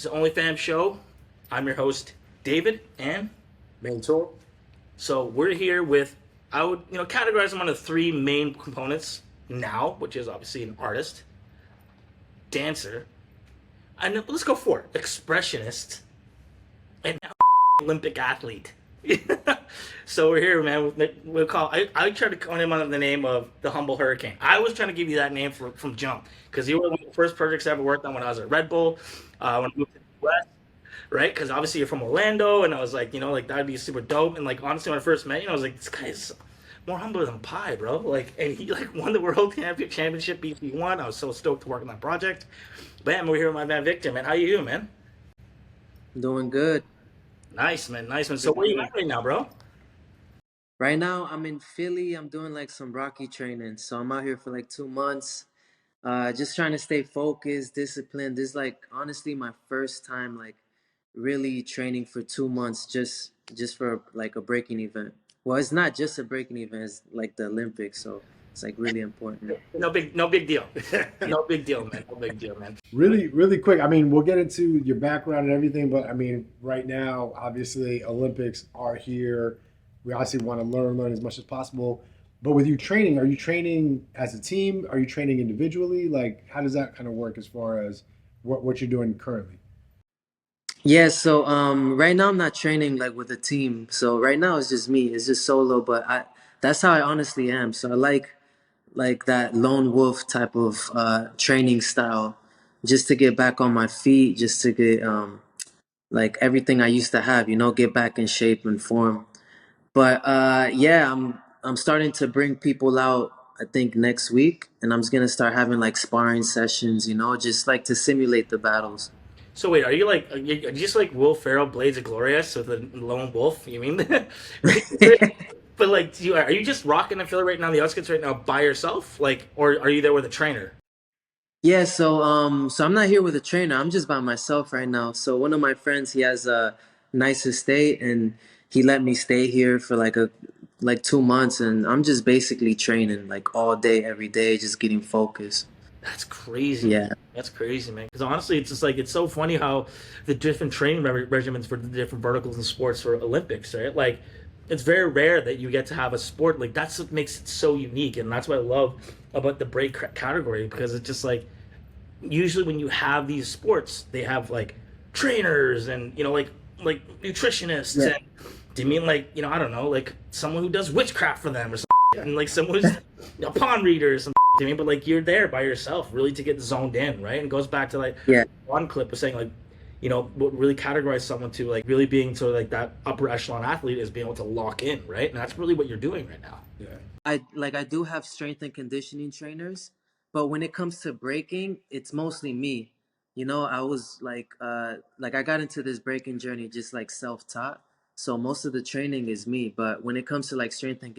to OnlyF.A.M.S show. I'm your host, David, and Manny Toro. so we're here with, I would categorize them under three main components now, which is obviously an artist, dancer, and let's go for it, expressionist, and now Olympic athlete. So we're here, man. We'll call. I tried to call him on the name of the Humble Hurricane. I was trying to give you that name from jump because you were one of the first projects I ever worked on when I was at Red Bull. When I moved to the West, right? Because obviously you're from Orlando, and I was like, like that'd be super dope. And like honestly, when I first met you, I was like, this guy's more humble than pie, bro. Like, and he like won the world championship BC1. I was so stoked to work on that project. But yeah, we're here with my man Victor, man. How you doing, man? Doing good. Nice, man. Nice, man. So where you at right now, bro? Right now, I'm in Philly. I'm doing like some Rocky training. So I'm out here for like 2 months. Just trying to stay focused, disciplined. This is like honestly my first time like really training for 2 months just for like a breaking event. Well, it's not just a breaking event, it's like the Olympics, so it's like really important. No big deal. No big deal, man. No big deal, man. Really, really quick. I mean, we'll get into your background and everything, but I mean, right now, obviously, Olympics are here. We obviously want to learn as much as possible. But with you training, are you training as a team? Are you training individually? Like, how does that kind of work as far as what you're doing currently? Yeah, so right now I'm not training like with a team. So right now it's just me. It's just solo, but I that's how I honestly am. So I like that lone wolf type of training style just to get back on my feet, just to get like everything I used to have, get back in shape and form. But yeah, I'm starting to bring people out I think next week, and I'm just gonna start having like sparring sessions, just like to simulate the battles. So wait, are you just like Will Ferrell, Blades of Glorious with a lone wolf? You mean? But like, are you just rocking and feeling right now the outskirts right now by yourself, like, or are you there with a trainer? Yeah, so I'm not here with a trainer. I'm just by myself right now. So one of my friends, he has a nice estate, and he let me stay here for like 2 months, and I'm just basically training like all day, every day, just getting focused. That's crazy. Yeah. That's crazy, man. Because honestly, it's just like it's so funny how the different training regimens for the different verticals in sports for Olympics, right? Like, it's very rare that you get to have a sport like that's what makes it so unique, and that's what I love about the category because it's just like usually when you have these sports, they have like trainers and like nutritionists Yeah. and do you mean like I don't know like someone who does witchcraft for them or something and like someone who's a palm reader or something. I mean, but like you're there by yourself, really to get zoned in, right? And it goes back to like Yeah. one clip was saying like what really categorizes someone to like really being sort of like that upper echelon athlete is being able to lock in, right? And that's really what you're doing right now. Yeah. I do have strength and conditioning trainers, but when it comes to breaking, it's mostly me. I was like I got into this breaking journey just like self-taught. So most of the training is me, but when it comes to like strength and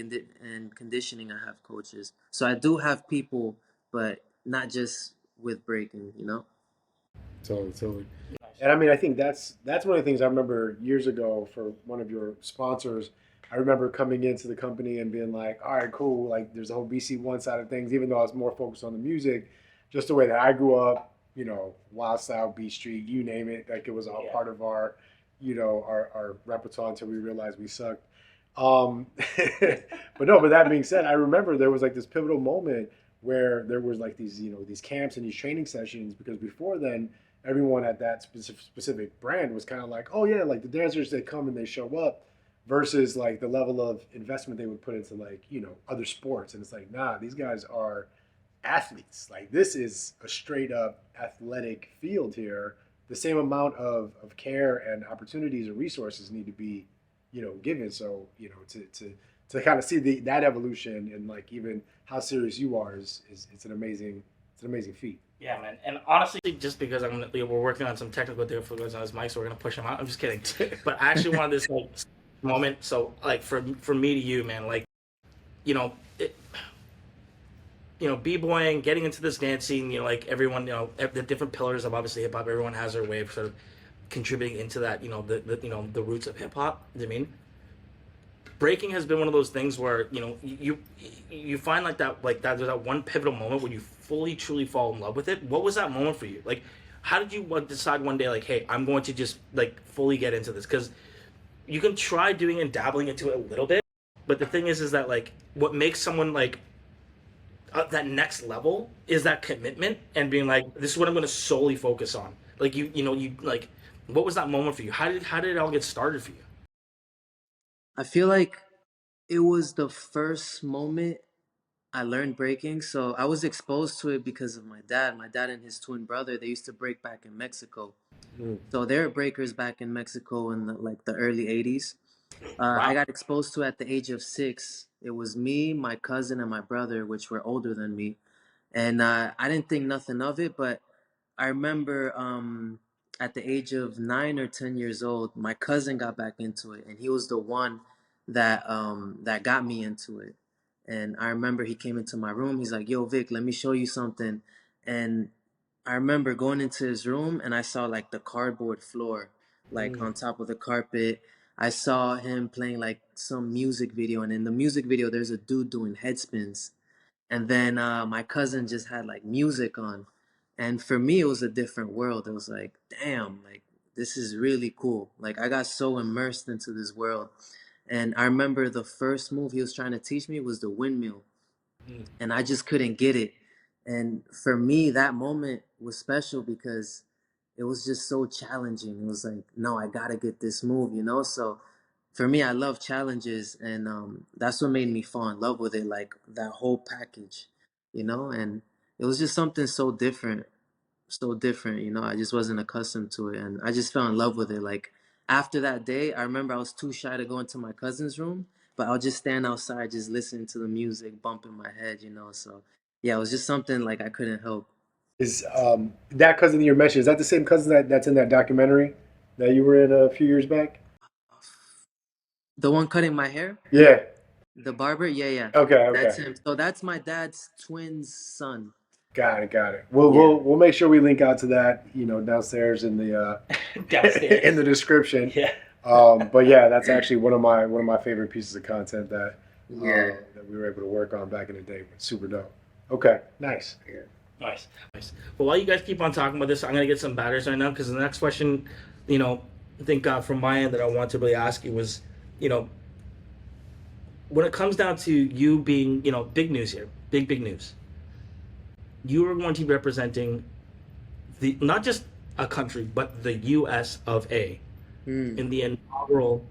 conditioning, I have coaches. So I do have people, but not just with breaking. Totally, totally. And I mean, I think that's one of the things I remember years ago for one of your sponsors. I remember coming into the company and being like, all right, cool. Like, there's the whole BC1 side of things, even though I was more focused on the music, just the way that I grew up, Wild Style, B Street, you name it. Like, it was all part of our, our repertoire until we realized we sucked. Um, but no, but that being said, I remember there was like this pivotal moment where there was like these, these camps and these training sessions because before then, everyone at that specific brand was kind of like, oh yeah, like the dancers they come and they show up, versus like the level of investment they would put into like other sports, and it's like nah, these guys are athletes. Like this is a straight up athletic field here. The same amount of care and opportunities and resources need to be given. So to kind of see that evolution and like even how serious you are is it's an amazing feat. Yeah, man. And honestly, just because we're working on some technical difficulties on his mic, so we're gonna push him out. I'm just kidding. But I actually wanted this like moment. So like from me to you, man. Like, it, b-boying, getting into this dance scene. Like everyone, the different pillars of obviously hip hop. Everyone has their way of sort of contributing into that. The roots of hip hop. I mean, breaking has been one of those things where you find like that there's that one pivotal moment when you fully truly fall in love with it. What was that moment for you? Like, how did you decide one day like, hey, I'm going to just like fully get into this? Because you can try doing and dabbling into it a little bit, but the thing is that like what makes someone like that next level is that commitment and being like, this is what I'm going to solely focus on. Like you like, what was that moment for you? How did it all get started for you? I feel like it was the first moment I learned breaking. So I was exposed to it because of my dad. My dad and his twin brother, they used to break back in Mexico. Mm. So they're breakers back in Mexico in like the early 80s. I Wow. got exposed to it at the age of 6. It was me, my cousin, and my brother, which were older than me. And I didn't think nothing of it, but I remember at the age of 9 or 10 years old, my cousin got back into it, and he was the one that got me into it. And I remember he came into my room. He's like, "Yo, Vic, let me show you something." And I remember going into his room, and I saw like the cardboard floor, like Mm. on top of the carpet. I saw him playing like some music video, and in the music video, there's a dude doing head spins. And then my cousin just had like music on, and for me it was a different world. It was like, damn, like this is really cool. Like I got so immersed into this world. And I remember the first move he was trying to teach me was the windmill, Mm. and I just couldn't get it. And for me, that moment was special because it was just so challenging. It was like, no, I gotta get this move, you know? So for me, I love challenges, and that's what made me fall in love with it, like that whole package, you know? And it was just something so different, you know? I just wasn't accustomed to it, and I just fell in love with it. Like after that day, I remember I was too shy to go into my cousin's room, but I'll just stand outside, just listening to the music, bumping my head, you know? So yeah, it was just something like I couldn't help. Is that cousin that you mentioned? Is that the same cousin that's in that documentary that you were in a few years back? The one cutting my hair? Yeah. The barber? Yeah, yeah. Okay. That's Okay. him. So that's my dad's twin's son. Got it. Got it. We'll Yeah. we'll we'll make sure we link out to that. You know, downstairs in the Downstairs. in the description. Yeah. But yeah, that's actually one of my favorite pieces of content Yeah. that we were able to work on back in the day. Super dope. Okay. Nice. Nice, nice. Well, while you guys keep on talking about this, I'm gonna get some batters right now because the next question, I think from my end that I want to really ask you was, you know, when it comes down to you being, big news here, big news. You are going to be representing the not just a country but the U.S. of A. Mm. in the inaugural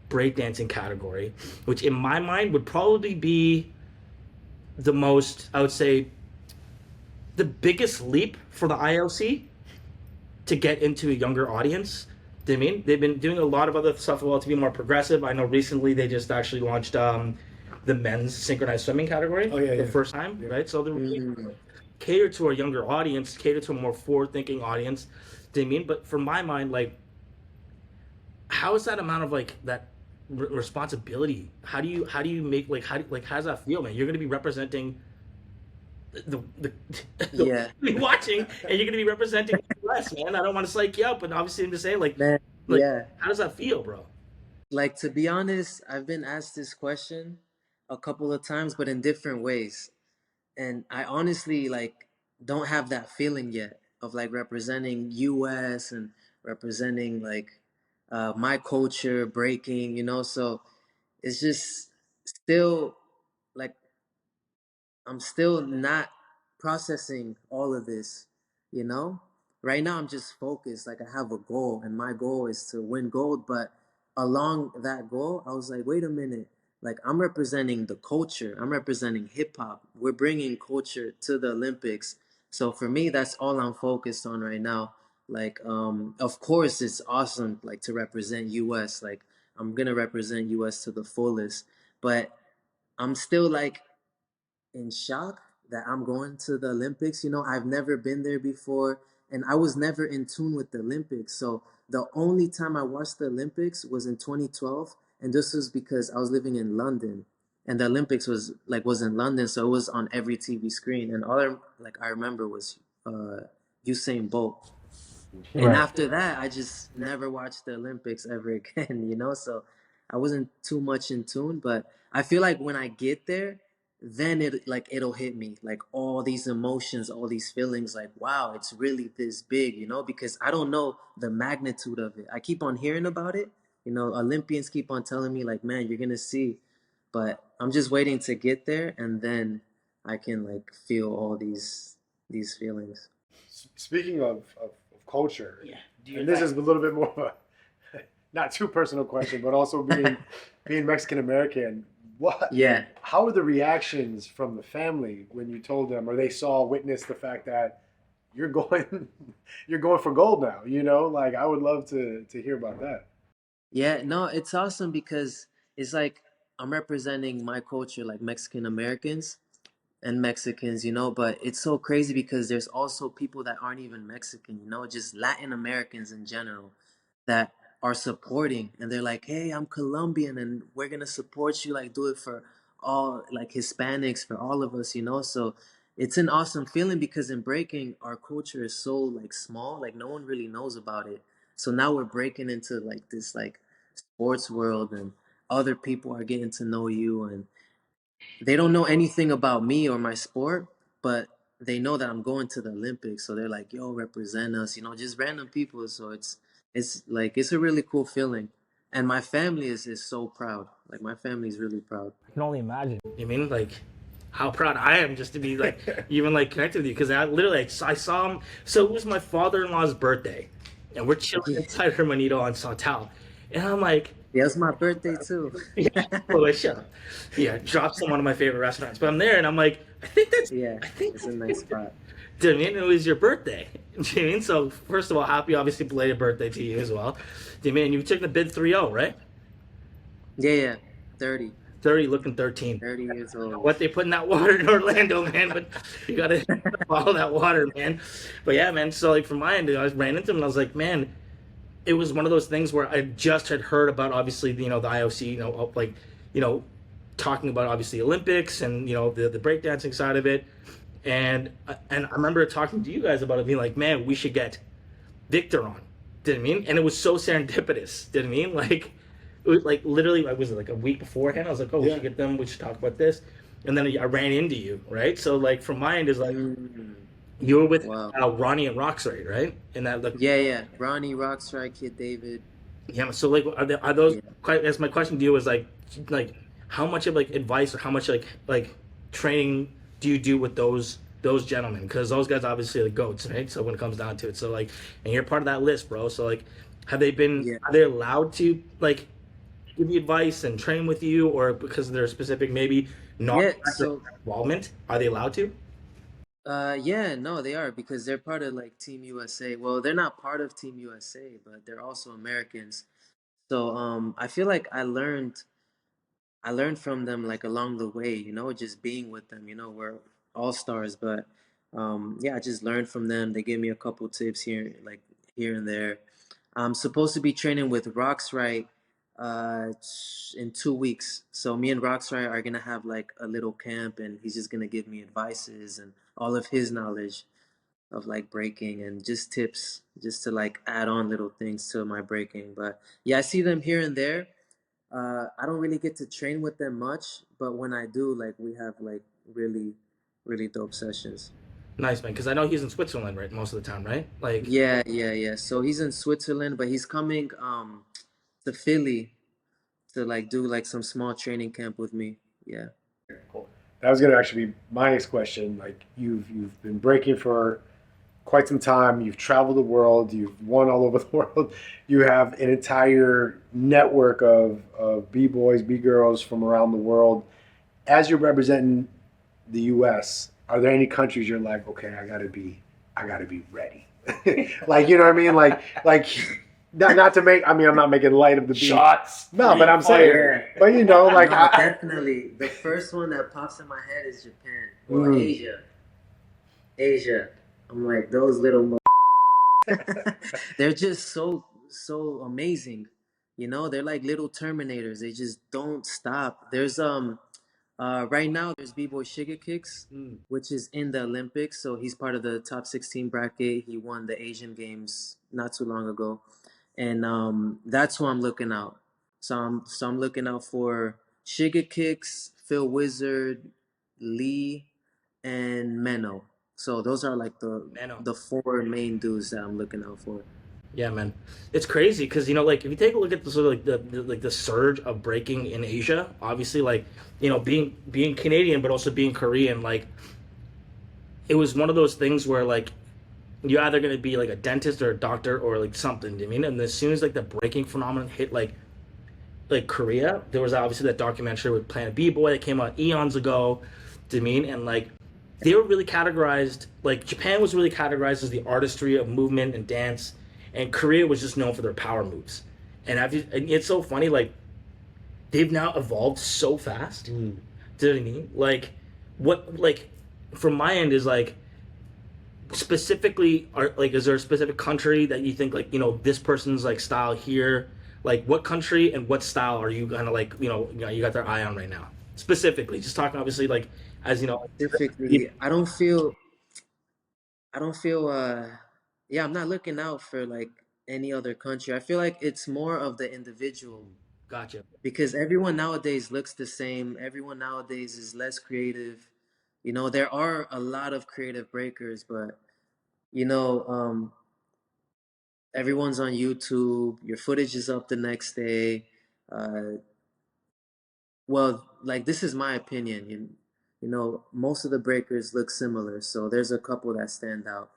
breakdancing category, which in my mind would probably be the most, I would say, the biggest leap for the ILC to get into a younger audience. I mean, they've been doing a lot of other stuff well to be more progressive. I know recently they just actually launched the men's synchronized swimming category Oh, yeah, for the yeah. first time, Yeah. right? So they're really Mm. cater to a younger audience, cater to a more forward-thinking audience. Do you mean? But for my mind, like, how is that amount of like that responsibility? How do you make like how does that feel, man? You're gonna be representing the Yeah. watching, and you're gonna be representing the US, man. I don't want to psych you out, but obviously I'm just saying, Man, like, yeah. how does that feel, bro? Like to be honest, I've been asked this question a couple of times, but in different ways. And I honestly like don't have that feeling yet of like representing US and representing like my culture, breaking, you know. So it's just still like I'm still not processing all of this, you know? Right now I'm just focused. Like I have a goal, and my goal is to win gold, but along that goal, I was like, wait a minute. Like I'm representing the culture. I'm representing hip hop. We're bringing culture to the Olympics. So for me, that's all I'm focused on right now. Like of course it's awesome like to represent US. Like I'm going to represent US to the fullest, but I'm still like in shock that I'm going to the Olympics. You know, I've never been there before, and I was never in tune with the Olympics. So the only time I watched the Olympics was in 2012, and this was because I was living in London, and the Olympics was in London, so it was on every TV screen, and I remember was Usain Bolt. And Right. after that, I just never watched the Olympics ever again, you know? So I wasn't too much in tune, but I feel like when I get there, then it'll hit me, like all these emotions, all these feelings, like wow, it's really this big, because I don't know the magnitude of it. I keep on hearing about it, Olympians keep on telling me like, man, you're gonna see, but I'm just waiting to get there, and then I can like feel all these feelings. Speaking of culture, Yeah. and this is a little bit more of a not too personal question, but also being Mexican American. What? Yeah. How were the reactions from the family when you told them, or they witnessed the fact that you're going, you're going for gold now? Like I would love to hear about that. Yeah, no, it's awesome because it's like I'm representing my culture, like Mexican Americans and Mexicans, but it's so crazy because there's also people that aren't even Mexican, just Latin Americans in general that are supporting, and they're like, "Hey, I'm Colombian and we're going to support you, like do it for all like Hispanics, for all of us, So it's an awesome feeling because in breaking our culture is so like small, like no one really knows about it. So now we're breaking into like this like sports world, and other people are getting to know you, and they don't know anything about me or my sport, but they know that I'm going to the Olympics. So they're like, yo, represent us, just random people. So it's like it's a really cool feeling. And my family is so proud. Like my family is really proud. I can only imagine. You mean like how proud I am just to be like even like connected with you because I literally I saw him. So it was my father-in-law's birthday, and we're chilling Yeah, inside Hermanito on Sawtelle, and I'm like, it's my birthday too. yeah, well, shut up. Yeah, drops in one of my favorite restaurants. But I'm there and I'm like, Yeah, I think it's a that's nice spot. Do you know what I mean? It was your birthday. Do you know what I mean? So first of all, happy obviously belated birthday to you as well. Do you mean you took the bid 3-0, right? Yeah, yeah. 30. 30 looking 13. 30 years old. What they put in that water in Orlando, man, but you gotta follow that water, man. But yeah, man, so like from my end, I ran into him and I was like, man, it was one of those things where I just had heard about obviously the IOC, like you know talking about obviously Olympics and the breakdancing side of it, and I remember talking to you guys about it, being like, man, we should get Victor on. Did I mean? And it was so serendipitous. Did I mean? Like it was like literally, I was like a week beforehand. I was like, oh, we should get them. We should talk about this. And then I ran into you, right? So like from my end is like Mm, you were with wow. Ronnie and Roxray, right? And that like Yeah, yeah. Ronnie, Rockstrike, Kid David. yeah. So like, are those? Yeah. I guess my question to you is like how much of like advice or how much like training do you do with those gentlemen? Because those guys obviously are the goats, right? So when it comes down to it, so like, and you're part of that list, bro. So like, have they been? Yeah. Are they allowed to like give you advice and train with you, or because of their specific maybe not Yeah, so involvement, are they allowed to? yeah, no, they are because they're part of like Team USA. Well, they're not part of Team USA, but they're also Americans. So I feel like I learned from them like along the way, just being with them, we're all stars, but yeah, I just learned from them. They gave me a couple tips here and there. I'm supposed to be training with Roxrite in 2 weeks. So me and Roxrite are gonna have like a little camp, and he's just gonna give me advices and all of his knowledge of like breaking and just tips, just to like add on little things to my breaking. But yeah, I see them here and there. I don't really get to train with them much, but when I do, like we have like really, really dope sessions. Nice, man. Because I know he's in Switzerland, right, most of the time, right? Like, Yeah, yeah, yeah. So he's in Switzerland, but he's coming to Philly to like do like some small training camp with me. Yeah. Cool. That was going to actually be my next question. Like you've been breaking for quite some time. You've traveled the world. You've won all over the world. You have an entire network of b-boys, b-girls from around the world. As you're representing the U.S., are there any countries you're like, okay, I gotta be ready? Like, you know what I mean? Like, not to make. I mean, I'm not making light of the beat. shots. No, but I'm saying, Yeah. but like, No, definitely. The first one that pops in my head is Japan or Asia. Asia. I'm like those little. They're just so amazing. They're like little Terminators. They just don't stop. There's right now there's B-Boy Sugar Kicks, Mm. which is in the Olympics. So he's part of the top 16 bracket. He won the Asian Games not too long ago, and that's who I'm looking out. So I'm looking out for Sugar Kicks, Phil Wizard, Lee, and Menno. So those are like Man, the four main dudes that I'm looking out for. yeah, man, it's crazy because like if you take a look at the sort of like like the surge of breaking in Asia, obviously like being Canadian but also being Korean, like it was one of those things where like you're either gonna be like a dentist or a doctor or like something. I mean, and as soon as like the breaking phenomenon hit like Korea, there was obviously that documentary with Planet B-Boy that came out eons ago. Do you mean? And like they were really categorized. Like Japan was really categorized as the artistry of movement and dance, and Korea was just known for their power moves. And it's so funny. Like they've now evolved so fast. Mm. Do you know what I mean? Like what like from my end is like specifically are like is there a specific country that you think like this person's like style here, like what country and what style are you gonna like you got their eye on right now specifically, just talking obviously like as Specifically, I don't feel yeah, I'm not looking out for like any other country. I feel like it's more of the individual gotcha. because everyone nowadays looks the same. Everyone nowadays is less creative. There are a lot of creative breakers, but you know, um, everyone's on YouTube. Your footage is up the next day. Uh, well, like this is my opinion. Most of the breakers look similar, so there's a couple that stand out.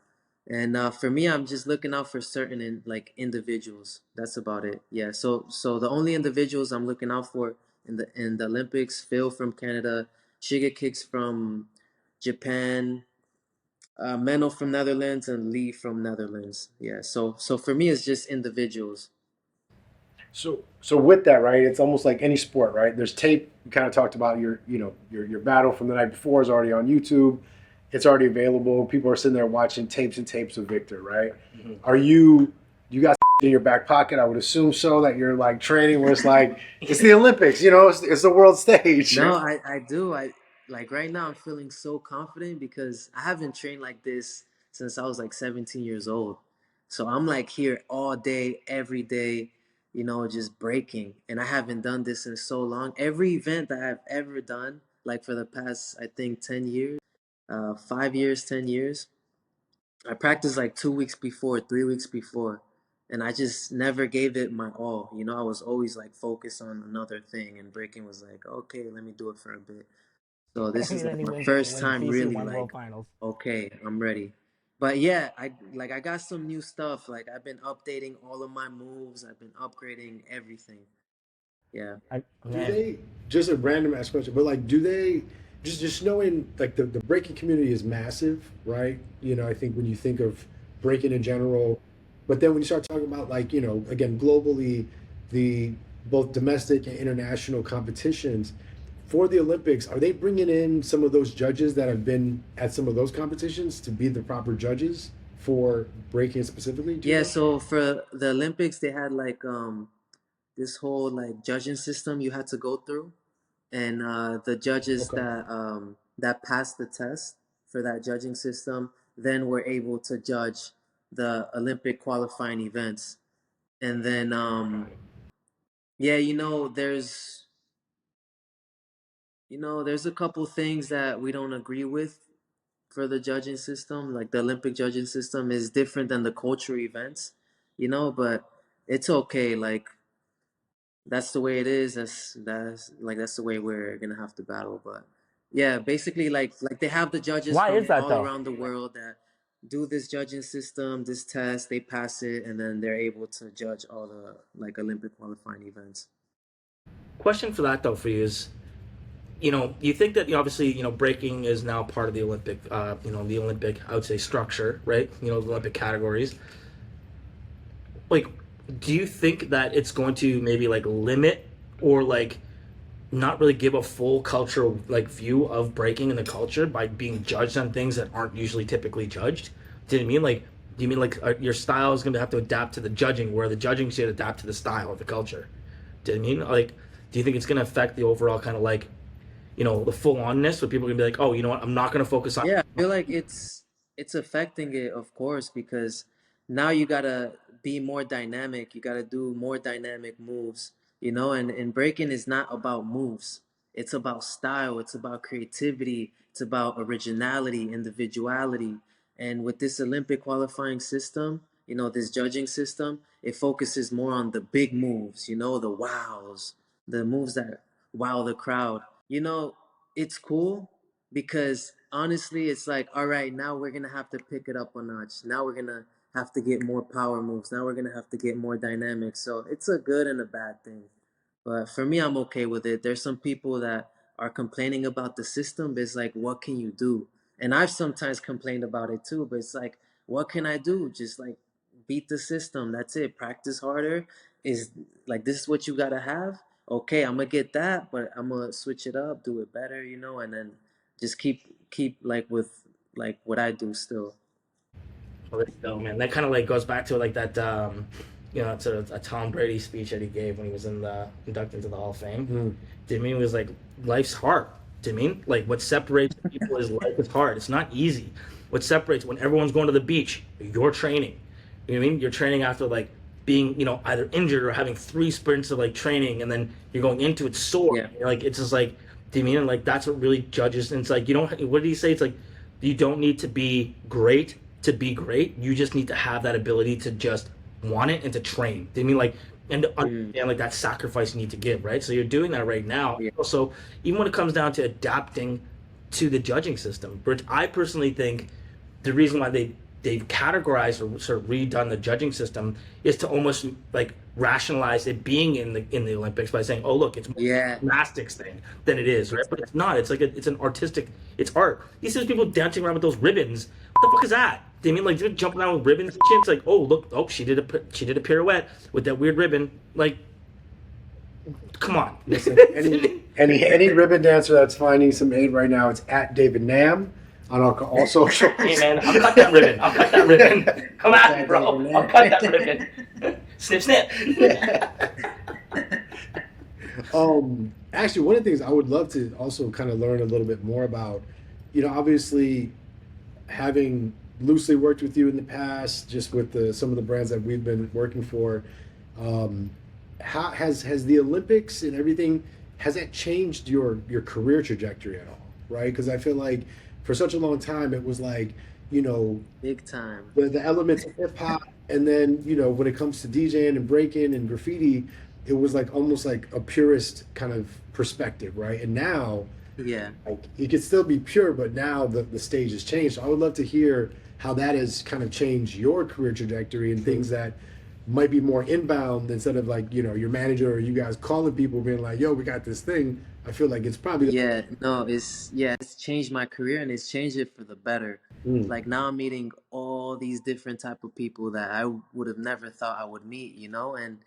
And for me, I'm just looking out for certain like individuals. That's about it. Yeah. So the only individuals I'm looking out for in the Olympics: Phil from Canada, Shiga Kicks from Japan, Menno from Netherlands, and Lee from Netherlands. Yeah. So for me, it's just individuals. So with that, right? It's almost like any sport, right? There's tape. You kind of talked about your battle from the night before is already on YouTube. It's already available. People are sitting there watching tapes and tapes of Victor, right? Mm-hmm. Are you got in your back pocket? I would assume so. That you're like training where it's like it's the Olympics, it's the world stage. No, I do. I like right now I'm feeling so confident because I haven't trained like this since I was like 17 years old. So I'm like here all day, every day, just breaking. And I haven't done this in so long. Every event that I've ever done, like for the past, I think 10 years, 5 years, 10 years, I practiced like 2 weeks before, 3 weeks before. And I just never gave it my all. I was always like focused on another thing, and breaking was like, okay, let me do it for a bit. So this And is then like he my wins first wins time BC really one like, World Finals. okay, I'm ready. But yeah, I got some new stuff. Like I've been updating all of my moves. I've been upgrading everything. Yeah. Do Man, they, just a random ass question, but like, do they just knowing like the breaking community is massive, right? I think when you think of breaking in general, but then when you start talking about like, again, globally, the both domestic and international competitions for the Olympics, are they bringing in some of those judges that have been at some of those competitions to be the proper judges for breaking specifically? Do you Yeah, know? so for the Olympics they had like this whole like judging system you had to go through, and the judges Okay. that passed the test for that judging system then were able to judge the Olympic qualifying events. And then yeah, there's a couple things that we don't agree with for the judging system. Like the Olympic judging system is different than the cultural events, but it's okay. Like that's the way it is. That's the way we're gonna have to battle. But yeah, basically like they have the judges why is from that all though? around the world that do this judging system, this test, they pass it, and then they're able to judge all the like Olympic qualifying events. Question for that though for you is, you think that obviously breaking is now part of the Olympic, the Olympic I would say structure, right? The Olympic categories. Like, do you think that it's going to maybe like limit or like not really give a full cultural like view of breaking in the culture by being judged on things that aren't usually typically judged? Do you mean like? Do you mean like your style is going to have to adapt to the judging, where the judging should adapt to the style of the culture? Do you mean like? Do you think it's going to affect the overall kind of like the full onness, where people are gonna be like, oh, you know what, I'm not gonna focus on. Yeah, I feel like it's affecting it, of course, because now you gotta be more dynamic. You gotta do more dynamic moves, and breaking is not about moves. It's about style, it's about creativity, it's about originality, individuality. And with this Olympic qualifying system, you know, this judging system, it focuses more on the big moves, you know, the wows, the moves that wow the crowd. You know, it's cool because honestly, it's like, all right, now we're gonna have to pick it up a notch. Now we're gonna have to get more power moves. Now we're gonna have to get more dynamics. So it's a good and a bad thing. But for me, I'm okay with it. There's some people that are complaining about the system, but it's like, what can you do? And I've sometimes complained about it too, but it's like, what can I do? Just like beat the system. That's it. Practice harder. Is like this is what you gotta have. Okay, I'm gonna get that, but I'm gonna switch it up, do it better, you know, and then just keep like with like what I do still. Well, there you go, man. That kind of like goes back to like that, it's a Tom Brady speech that he gave when he was inducted into the Hall of Fame. Mm. To me, it was like life's hard. To me, like what separates people is life is hard. It's not easy. What separates when everyone's going to the beach, you're training. You know what I mean? You're training after like being, either injured or having 3 sprints of like training, and then you're going into it sore. Yeah. You're like it's just like, do you mean? And like that's what really judges. And it's like you don't. What did he say? It's like you don't need to be great to be great. You just need to have that ability to just want it and to train. Do you mean like and to Mm, understand like that sacrifice you need to give, right? So you're doing that right now. yeah. Also, even when it comes down to adapting to the judging system, which I personally think the reason why they've categorized or sort of redone the judging system is to almost like rationalize it being in the Olympics by saying, oh look, it's more Yeah. a gymnastics thing than it is, right? But it's not. It's like it's an artistic. It's art. You see those people dancing around with those ribbons. What the fuck is that? They mean like they're jumping around with ribbons and shit. It's like, oh look, oh she did a pirouette with that weird ribbon. Like, come on. Listen, any ribbon dancer that's finding some aid right now, it's at David Nam on all socials. Hey man, I'll cut that ribbon. I'll cut that ribbon. Come at me, bro. I'll cut that ribbon. Snip, snip. Actually, one of the things I would love to also kind of learn a little bit more about, obviously having loosely worked with you in the past, just with some of the brands that we've been working for. Um, how has the Olympics and everything, has that changed your career trajectory at all? Right? Because I feel like for such a long time it was like, you know, Big time. the elements of hip hop, and then when it comes to DJing and breaking and graffiti, it was like almost like a purist kind of perspective, right? And now, Yeah. like, it could still be pure, but now the stage has changed. So I would love to hear how that has kind of changed your career trajectory and things that might be more inbound instead of like your manager or you guys calling people being like, "Yo, we got this thing." I feel like it's probably. Yeah, no, it's changed my career and it's changed it for the better. Mm, Like now I'm meeting all these different type of people that I would have never thought I would meet, you know, and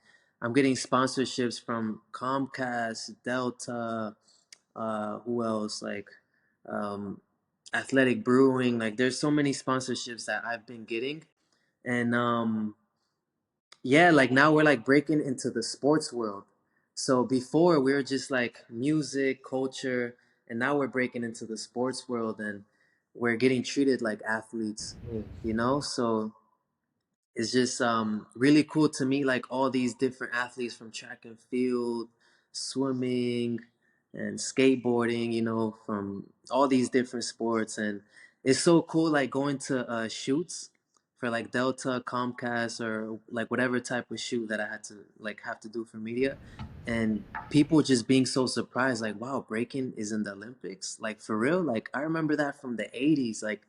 I'm getting sponsorships from Comcast, Delta, who else? Like um Athletic Brewing. Like there's so many sponsorships that I've been getting. And yeah, like now we're like breaking into the sports world. So before we were just like music, culture, and now we're breaking into the sports world and we're getting treated like athletes, mm. you know? So it's just really cool to meet like all these different athletes from track and field, swimming, and skateboarding, you know, from all these different sports. And it's so cool like going to shoots for like Delta, Comcast, or like whatever type of shoot that I had to like have to do for media, and people just being so surprised like, wow, breaking is in the Olympics, like for real. Like I remember that from the 80s, like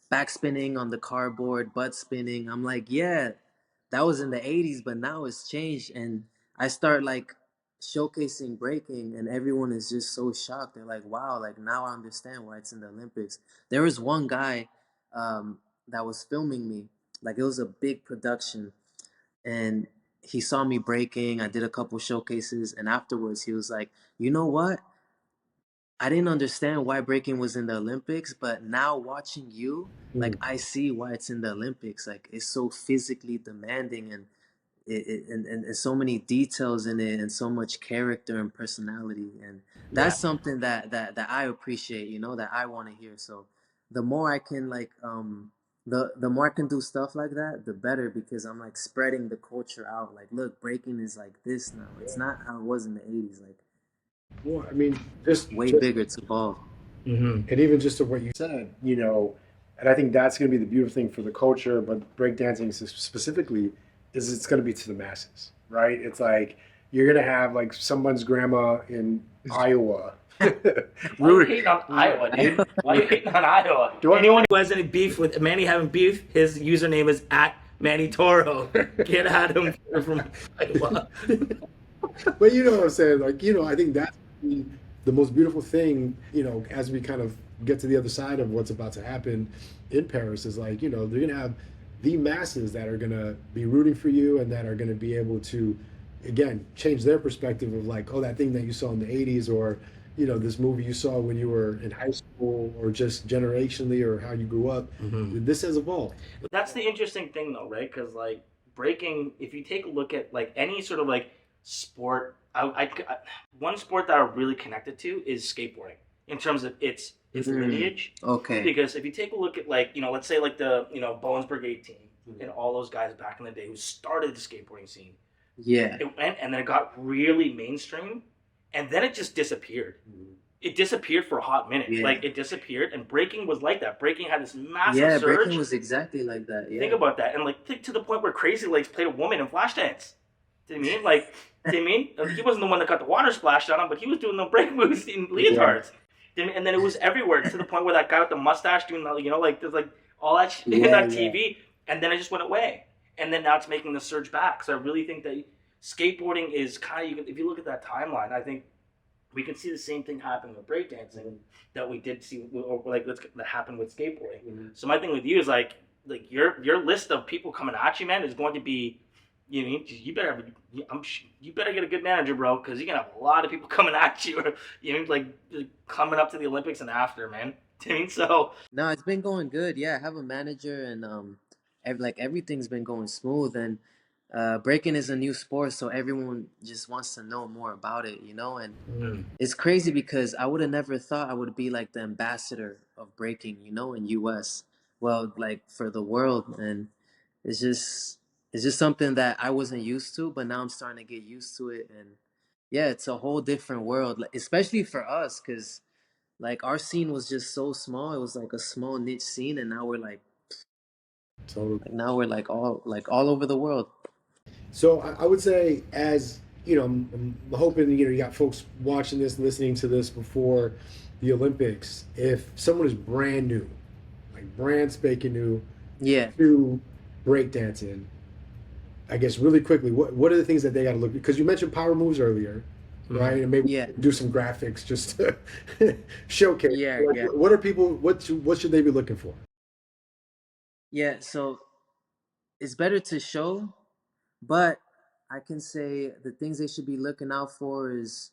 back spinning on the cardboard, butt spinning. I'm like, yeah, that was in the 80s, but now it's changed. And I start like showcasing breaking, and everyone is just so shocked. They're like, wow, like now I understand why it's in the Olympics. There was one guy that was filming me, like it was a big production, and he saw me breaking. I did a couple showcases, and afterwards he was like, you know what? I didn't understand why breaking was in the Olympics, but now watching you, like Mm. I see why it's in the Olympics. Like it's so physically demanding, and and so many details in it, and so much character and personality, and Yeah. that's something that I appreciate. You know, that I want to hear. So the more I can like the more I can do stuff like that, the better, because I'm like spreading the culture out. Like, look, breaking is like this now. It's not how it was in the 80s. Like Well, I mean, just way just bigger to ball. Mm-hmm. and even just to what you said, and I think that's going to be the beautiful thing for the culture, but breakdancing specifically is it's going to be to the masses, right? It's like you're going to have like someone's grandma in Iowa. Why are you hating on Iowa, dude? Why are you hating on Iowa? Anyone who has any beef with Manny having beef, his username is at Manny Toro. Get at him from Iowa. But you know what I'm saying? Like, I think that's the most beautiful thing, as we kind of get to the other side of what's about to happen in Paris is like, they're going to have the masses that are going to be rooting for you and that are going to be able to, again, change their perspective of like, oh, that thing that you saw in the 80s or, this movie you saw when you were in high school or just generationally or how you grew up. Mm-hmm. This has evolved. That's the interesting thing, though, right? Because like breaking, if you take a look at like any sort of like sport, one sport that I'm really connected to is skateboarding in terms of its lineage. Okay. Because if you take a look at like let's say like the Bones Brigade team and all those guys back in the day who started the skateboarding scene, Yeah. it went and then it got really mainstream, and then it just disappeared. It disappeared for a hot minute. Yeah. Like it disappeared, and breaking was like that. Breaking had this massive Yeah, surge. breaking was exactly like that. Yeah. Think about that, and like to the point where Crazy Legs played a woman in Flashdance. Do you mean like? Do you mean he wasn't the one that got the water splashed on him, but he was doing the break moves in leotards. Yeah. And then it was everywhere to the point where that guy with the mustache doing the like there's like all that shit on TV, and then it just went away, and then now it's making the surge back. So I really think that skateboarding is kind of if you look at that timeline, I think we can see the same thing happen with breakdancing that we did see, or like that happened with skateboarding. Mm-hmm. So my thing with you is like your list of people coming at you, man, is going to be, you better get a good manager, bro, because you're gonna have a lot of people coming at you, like coming up to the Olympics and after, man. So no, it's been going good. Yeah, I have a manager, and everything's been going smooth, and breaking is a new sport, so everyone just wants to know more about it, and it's crazy because I would have never thought I would be like the ambassador of breaking, in US, well, like for the world, and it's just something that I wasn't used to, but now I'm starting to get used to it, and yeah, it's a whole different world, especially for us, because like our scene was just so small. It was like a small niche scene, and now we're all over the world. So I would say, as I'm hoping you got folks watching this, listening to this before the Olympics. If someone is brand new, like brand spanking new, Yeah. to breakdancing, I guess really quickly, what are the things that they got to look? Because you mentioned power moves earlier, right? And maybe do some graphics just to showcase. Yeah, Like, yeah. what are people? What should they be looking for? Yeah, so it's better to show, but I can say the things they should be looking out for is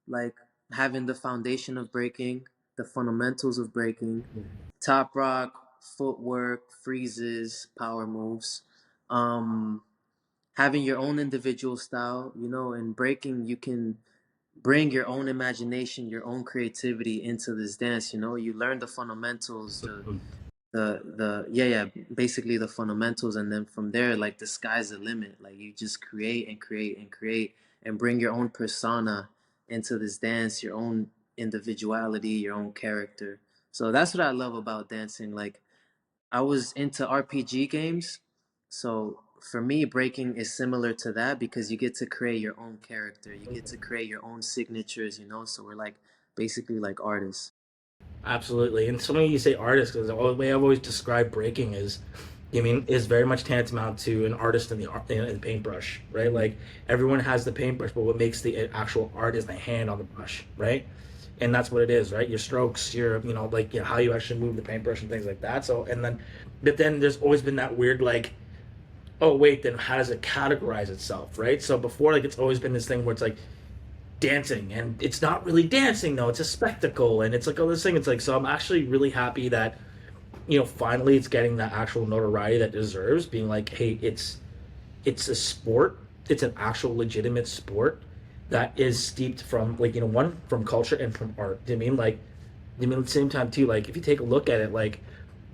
like having the foundation of breaking, the fundamentals of breaking, top rock, footwork, freezes, power moves, having your own individual style. In breaking you can bring your own imagination, your own creativity into this dance. You learn the fundamentals, basically the fundamentals, and then from there, like, the sky's the limit. Like, you just create and create and create and bring your own persona into this dance, your own individuality, your own character. So that's what I love about dancing. Like, I was into RPG games, so for me breaking is similar to that because you get to create your own character, you get to create your own signatures, so we're like basically like artists. absolutely, and so many you say artist because the way I've always described breaking is, is very much tantamount to an artist in the paintbrush, right? Like everyone has the paintbrush, but what makes the actual art is the hand on the brush, right? And that's what it is, right? Your strokes, your how you actually move the paintbrush and things like that. So but then there's always been that weird like, oh wait, then how does it categorize itself, right? So before, like, it's always been this thing where it's like dancing, and it's not really dancing though, it's a spectacle, and it's like all this thing. It's like, so I'm actually really happy that finally it's getting that actual notoriety that it deserves, being like, hey, it's a sport, it's an actual legitimate sport that is steeped from one, from culture and from art. Do you mean like, at the same time too, like if you take a look at it, like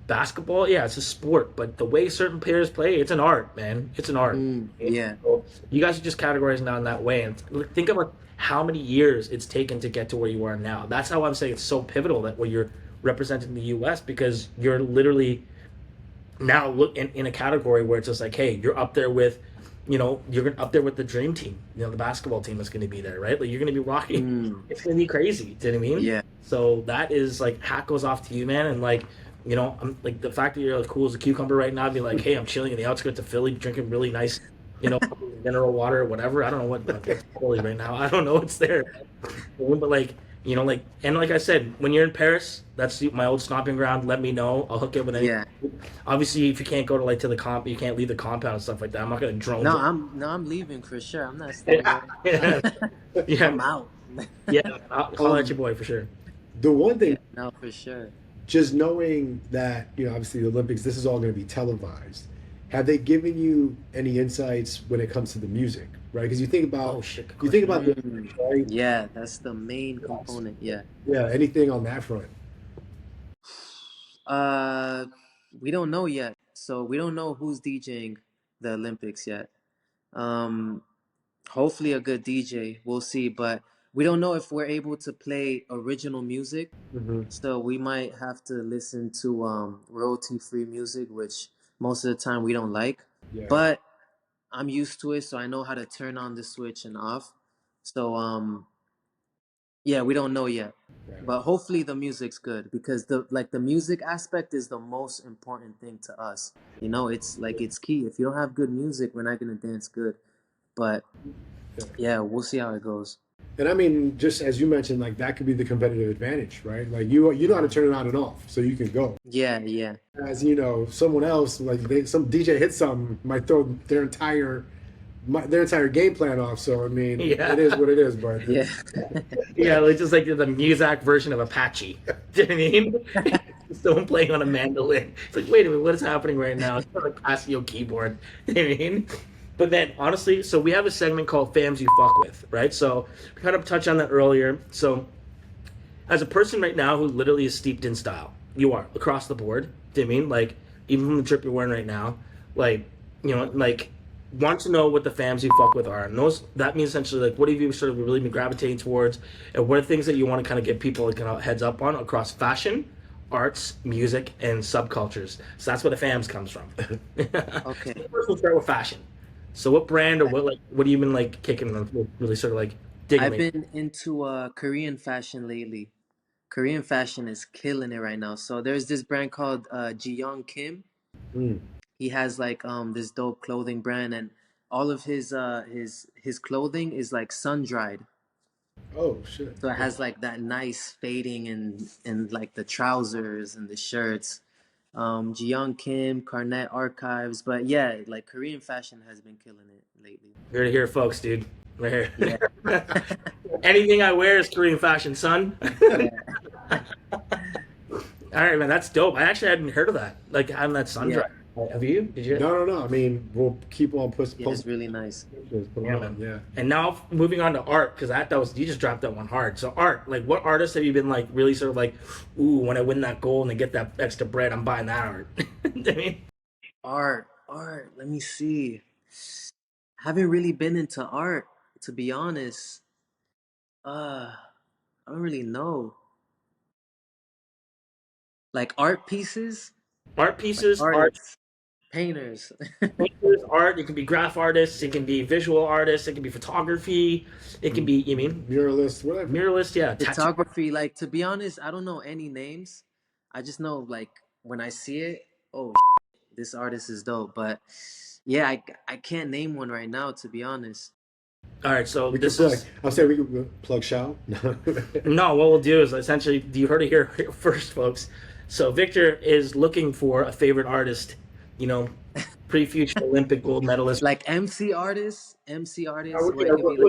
basketball, yeah, it's a sport, but the way certain players play, it's an art, man. It's an art. Yeah. So you guys are just categorizing now in that way, and think about how many years it's taken to get to where you are now. That's how I'm saying it's so pivotal that where you're representing the U.S. because you're literally now look in a category where it's just like, hey, you're up there with, you're up there with the dream team, the basketball team that's going to be there, right? Like you're going to be rocking. It's going to be crazy. Do you know what I mean? Yeah. So that is like hat goes off to you, man, and like. I'm like the fact that you're as cool as a cucumber right now, be like, hey, I'm chilling in the outskirts of Philly, drinking really nice, mineral water or whatever. I don't know what it's Philly right now. I don't know what's there, but like, and like I said, when you're in Paris, that's my old stomping ground. Let me know. I'll hook you up with anything. Yeah. Obviously, if you can't go to the comp, you can't leave the compound and stuff like that. I'm not gonna drone. I'm leaving for sure. I'm not staying yeah. there. Yeah. I'm out. Yeah, I'll holler at your boy for sure. The one thing, No, for sure. just knowing that, obviously the Olympics, this is all going to be televised. Have they given you any insights when it comes to the music, right? Because you think about, the, right? Yeah, that's the main component. Yeah. Yeah, anything on that front? We don't know yet. So we don't know who's DJing the Olympics yet. Hopefully a good DJ. We'll see, but we don't know if we're able to play original music. Mm-hmm. So we might have to listen to royalty-free music, which most of the time we don't like. Yeah. But I'm used to it, so I know how to turn on the switch and off. So yeah, we don't know yet. Right. But hopefully the music's good because the music aspect is the most important thing to us. It's key. If you don't have good music, we're not gonna dance good. But yeah, we'll see how it goes. And I mean, just as you mentioned, like that could be the competitive advantage, right? Like you know how to turn it on and off, so you can go. Yeah. As someone else, like some DJ hits something, might throw their entire game plan off. So I mean, Yeah. It is what it is. But Yeah. Yeah, it's just like the Muzak version of Apache. Do you know what I mean? Someone playing on a mandolin. It's like, wait a minute, what is happening right now? It's not a Casio keyboard. You know what I mean? But then, honestly, so we have a segment called Fams You Fuck With, right? So we kind of touched on that earlier. So as a person right now who literally is steeped in style, you are across the board. Do you know what I mean? Like, even from the trip you're wearing right now, like, want to know what the fams you fuck with are. And that means essentially, like, what have you sort of really been gravitating towards? And what are things that you want to kind of give people like, heads up on across fashion, arts, music, and subcultures? So that's where the fams comes from. Okay. So first, we'll start with fashion. So what brand or what have you been like kicking on, really sort of like digging? I've been into Korean fashion lately. Korean fashion is killing it right now. So there's this brand called Jiyoung Kim. He has like this dope clothing brand, and all of his clothing is like sun dried. Oh shit! So it has like that nice fading and like the trousers and the shirts. Jiyoung Kim, Carnet Archives, but yeah, like Korean fashion has been killing it lately. You're to hear, folks, dude. Right here. Yeah. Anything I wear is Korean fashion, son. Yeah. All right, man, that's dope. I actually hadn't heard of that. Like having that sun dry. Have you? Did you? No. I mean, we'll keep on Yeah, it's really nice. Man. Yeah. And now moving on to art, because that was you just dropped that one hard. So art, like what artists have you been like really sort of like, ooh, when I win that gold and I get that extra bread, I'm buying that art. I mean, Art. Let me see. Haven't really been into art, to be honest. I don't really know. Like art pieces, art pieces, art. artists, painters. Painters, art. It can be graph artists. It can be visual artists. It can be photography. It can be, muralist, whatever. Muralist, yeah. Photography. Like to be honest, I don't know any names. I just know like when I see it, oh, this artist is dope. But yeah, I can't name one right now, to be honest. All right, so I'll say we can plug Shao. No, what we'll do is essentially, you heard it here first, folks. So Victor is looking for a favorite artist, pre-future Olympic gold medalist. Like MC artists. We'll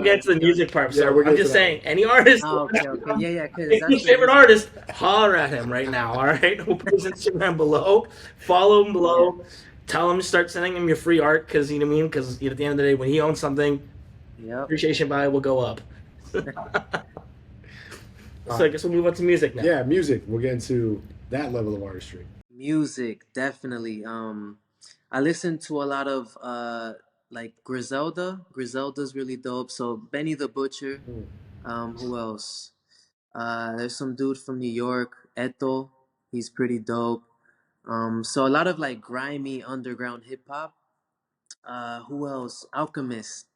get to the music part. So we're I'm just saying, any artist. Oh, okay. Yeah. If your favorite artist, holler at him right now, all right? We'll put his Instagram below. Follow him below. Yeah. Tell him to start sending him your free art because, you know what I mean? Because at the end of the day, when he owns something, appreciation value will go up. So I guess we'll move on to music now. Yeah, music. We'll get into that level of artistry. Music, definitely. I listen to a lot of like Griselda's really dope. So Benny the Butcher. Mm. Who else? There's some dude from New York, Eto. He's pretty dope. So a lot of like grimy underground hip hop. Who else? Alchemist.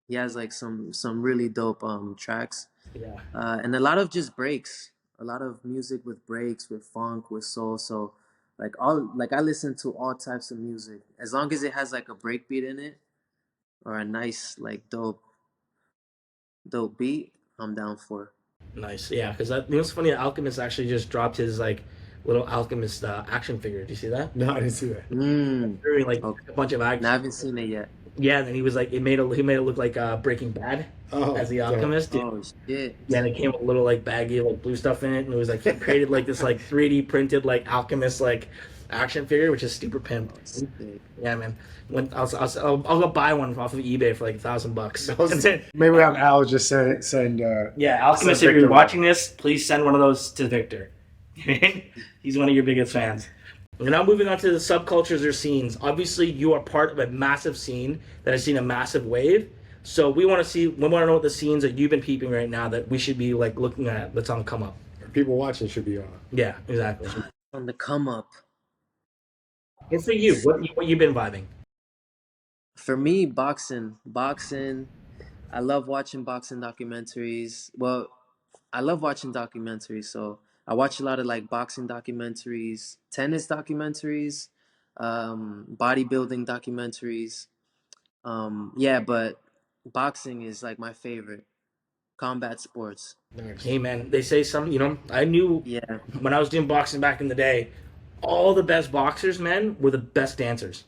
He has like some really dope tracks. Yeah. And a lot of just breaks. A lot of music with breaks, with funk, with soul. So like I listen to all types of music as long as it has like a break beat in it or a nice like dope beat. I'm down for. Nice. Yeah, because you know what's funny? Alchemist actually just dropped his like little Alchemist action figure. Do you see that? No, I didn't see that. Doing like Okay. a bunch of No, I action. haven't seen it yet. Yeah, and then he was like, he made it look like Breaking Bad Oh, as the dope. Alchemist. Dude. Oh shit. Yeah, and it came with a little like baggy like blue stuff in it, and it was like he created like this like 3D printed like Alchemist like action figure, which is super pimp. Oh, sick. Yeah, man. When I'll go buy one off of eBay for like $1,000. Maybe we have Al just send Yeah, Alchemist, send if you're Victor watching this, please send one of those to Victor. He's one of your biggest fans. We're now moving on to the subcultures or scenes. Obviously, you are part of a massive scene that has seen a massive wave. So we want to know what the scenes that you've been peeping right now that we should be like looking at that's on the come up. people watching should be on. Yeah, exactly. On the come up. And for you, what you been vibing? For me, boxing. I love watching boxing documentaries. Well, I love watching documentaries, so I watch a lot of like boxing documentaries, tennis documentaries, bodybuilding documentaries. Yeah, but boxing is like my favorite. Combat sports. Nice. Hey man, they say some. I knew Yeah. when I was doing boxing back in the day, all the best boxers, men, were the best dancers.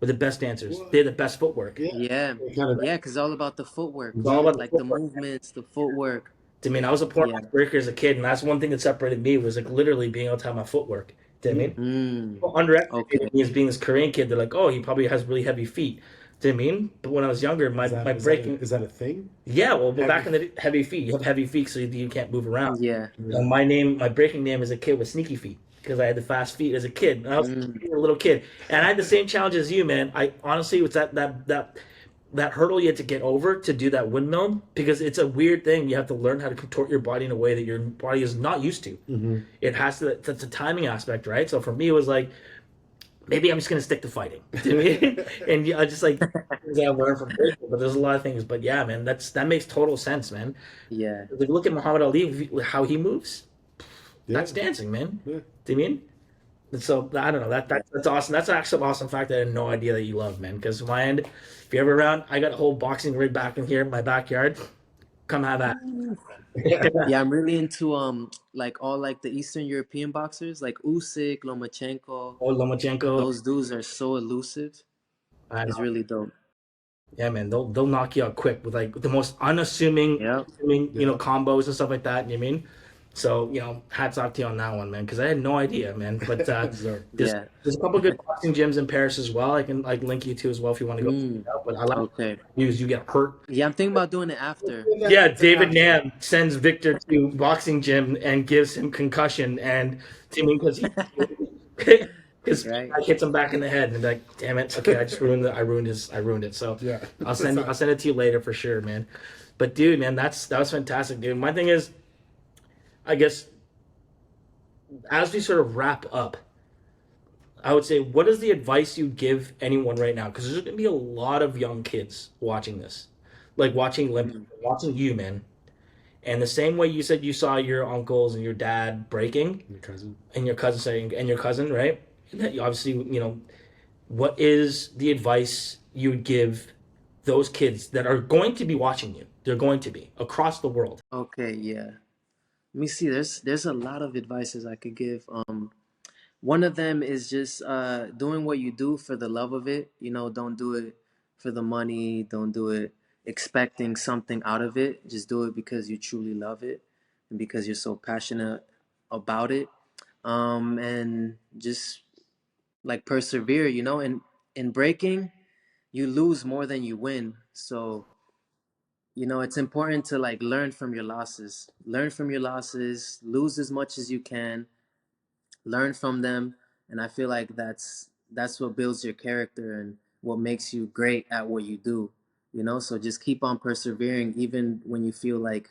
Were the best dancers. What? They had the best footwork. Yeah. They kind of Yeah, because all about the footwork. It's all about the Like the footwork. movements, the footwork. I mean, I was a poor Yeah. breaker as a kid, and that's one thing that separated me was like literally being able to have my footwork. Do you know what I mean? People underestimated Okay. me as being this Korean kid. They're like, oh, he probably has really heavy feet. Do you know what I mean? But when I was younger, my breaking. Is that a thing? Yeah, well, Heavy back in the heavy feet, you have heavy feet, so you can't move around. Yeah. And my breaking name is a kid with sneaky feet because I had the fast feet as a kid. And I was a little kid, and I had the same challenge as you, man. I honestly, it's that hurdle you had to get over to do that windmill because it's a weird thing. You have to learn how to contort your body in a way that your body is not used to. Mm-hmm. It has to. That's a timing aspect, right? So for me, it was like maybe I'm just gonna stick to fighting. Do you know what I mean? And I just like things I learned from baseball, but there's a lot of things. But yeah, man, that makes total sense, man. Yeah. Like look at Muhammad Ali, how he moves. Yeah. That's dancing, man. Yeah. Do you mean? And so I don't know. That's awesome. That's actually an awesome fact that I had no idea that you love, man. Because my end, if you're ever around, I got a whole boxing rig back in here in my backyard. Come have that. Yeah, I'm really into like all like the Eastern European boxers, like Usyk, Lomachenko. Oh, Lomachenko. Those dudes are so elusive. I It's know. really dope. Yeah, man. They'll knock you out quick with like the most unassuming, Yeah. combos and stuff like that. You know what I mean? So hats off to you on that one, man. Because I had no idea, man. But So, Yeah. there's a couple good boxing gyms in Paris as well. I can like link you to as well if you want to go check it out. But I like Okay. news. You get hurt. Yeah, I'm thinking about doing it after. Yeah, David Nam sends Victor to boxing gym and gives him concussion, and to me because Right. I hits him back in the head, and like, damn it, okay, I just ruined it. I ruined it. So Yeah. I'll send it to you later for sure, man. But dude, man, that was fantastic, dude. My thing is, I guess, as we sort of wrap up, I would say, what is the advice you'd give anyone right now? Because there's going to be a lot of young kids watching this, like watching Olympian, watching you, man. And the same way you said you saw your uncles and your dad breaking, Your cousin. and your cousin saying, and your cousin, right? And that you obviously, what is the advice you would give those kids that are going to be watching you? They're going to be across the world. Okay, yeah. Let me see. There's a lot of advices I could give. One of them is just doing what you do for the love of it. Don't do it for the money. Don't do it expecting something out of it. Just do it because you truly love it and because you're so passionate about it. And just like persevere. In breaking, you lose more than you win. So it's important to like learn from your losses. Learn from your losses. Lose as much as you can, learn from them, and I feel like that's what builds your character and what makes you great at what you do. You know, so just keep on persevering even when you feel like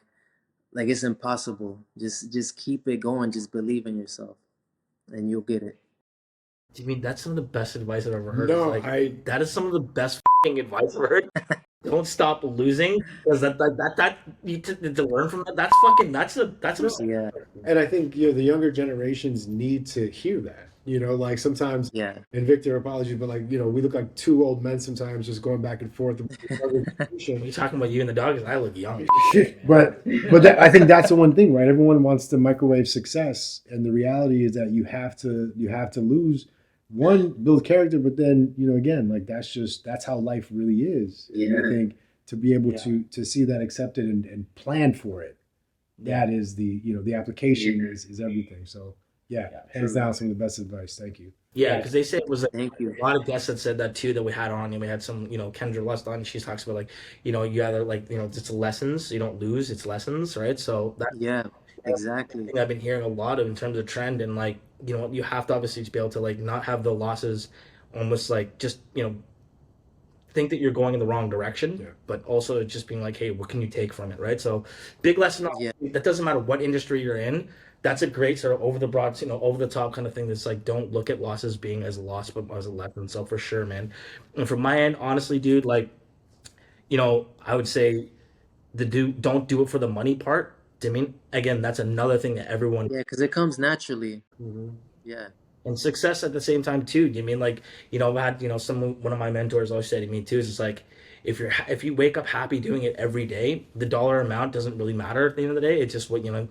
it's impossible. Just keep it going. Just believe in yourself, and you'll get it. I mean, that's some of the best advice I've ever heard. It's No, like that is some of the best advice I've heard. Don't stop losing because that you to learn from that. That's fucking that's a Yeah, and I think the younger generations need to hear that. Like sometimes, yeah, and Victor, apologies, but like we look like two old men sometimes, just going back and forth. With the younger when you're generation. talking about you and the dog, 'cause I look young. But I think that's the one thing, right? Everyone wants to microwave success, and the reality is that you have to lose one, build character, but then again, like that's how life really is. And I yeah, think to be able Yeah. to see that accepted and plan for it, that is the application is everything. So yeah, hands down, some of the best advice. Thank you. Yeah, because they say it was like thank you. a lot of guests that said that too that we had on, and we had some, Kendra Lust on. She talks about like, you either like, it's lessons. You don't lose, it's lessons, right? So that's Yeah, the exactly. thing I've been hearing a lot of in terms of trend, and like, you have to obviously be able to like not have the losses, almost like just think that you're going in the wrong direction, Yeah. but also just being like, hey, what can you take from it, right? So, big lesson. Yeah, That doesn't matter what industry you're in. That's a great sort of over the broad, over the top kind of thing. That's like, don't look at losses being as a loss, but as a lesson. So for sure, man. And from my end, honestly, dude, like, I would say don't do it for the money part. I mean, again, that's another thing that everyone. yeah, because it comes naturally. Mhm. Yeah, And success at the same time too. You mean like, I had, one of my mentors always said to me too is it's like, if you wake up happy doing it every day, the dollar amount doesn't really matter at the end of the day. It's just what yeah,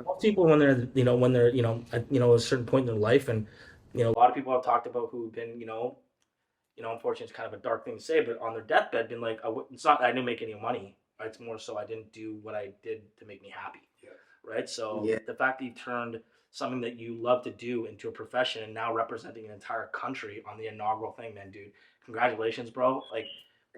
most people when they're at a certain point in their life, and a lot of people have talked about who've been unfortunately it's kind of a dark thing to say, but on their deathbed been like, it's not that I didn't make any money, it's more so I didn't do what I did to make me happy, right? So yeah. the fact that you turned something that you love to do into a profession and now representing an entire country on the inaugural thing, man, dude, congratulations, bro. Like,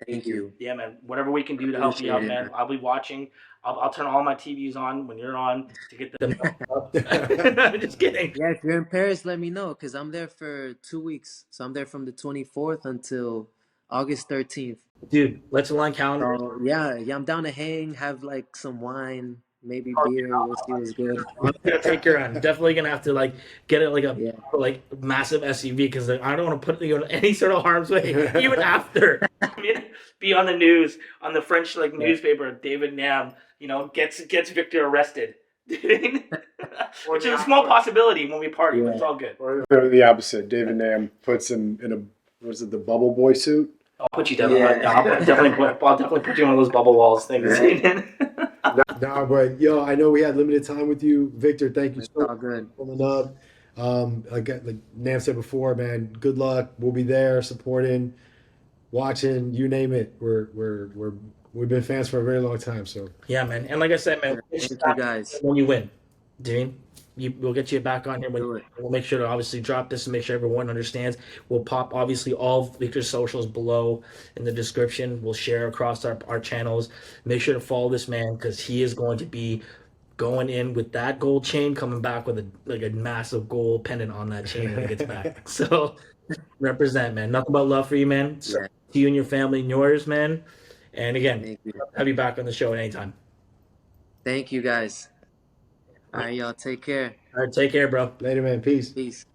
Thank you. yeah, man, whatever we can do to help you Appreciate out, it, man, man. I'll be watching. I'll turn all my TVs on when you're on to get them up. I'm just kidding. Yeah, if you're in Paris, let me know because I'm there for 2 weeks. So I'm there from the 24th until August 13th. Dude, let's align calendars. So yeah, I'm down to hang, have like some wine, maybe beer. We'll see what's good. I'm gonna take your end. Definitely gonna have to like get it like a Yeah, massive SUV because I don't want to put you in any sort of harm's way even after. I mean, be on the news on the French like newspaper. David Nam, gets Victor arrested, which is a small possibility when we party, but it's all good. Or the opposite. David Nam puts him in was it the Bubble Boy suit? I'll put you definitely. yeah. I'll definitely put you on one of those bubble walls things. No, but I know we had limited time with you, Victor. Thank you It's so all much good. for pulling up. Like Nam said before, man. Good luck. We'll be there, supporting, watching, you name it. We've been fans for a very long time. So Yeah, man. And like I said, man, Thank you guys. when you win, Dean, we'll get you back on here. Do it. We'll make sure to obviously drop this and make sure everyone understands. We'll pop obviously all Victor's socials below in the description. We'll share across our channels. Make sure to follow this man because he is going to be going in with that gold chain, coming back with a massive gold pendant on that chain when he gets back. So represent, man. Nothing but love for you, man. So, Yeah, to you and your family and yours, man. And again, thank you. have you back on the show at any time. Thank you guys. All right, y'all. Take care. All right, take care, bro. later, man. Peace. Peace.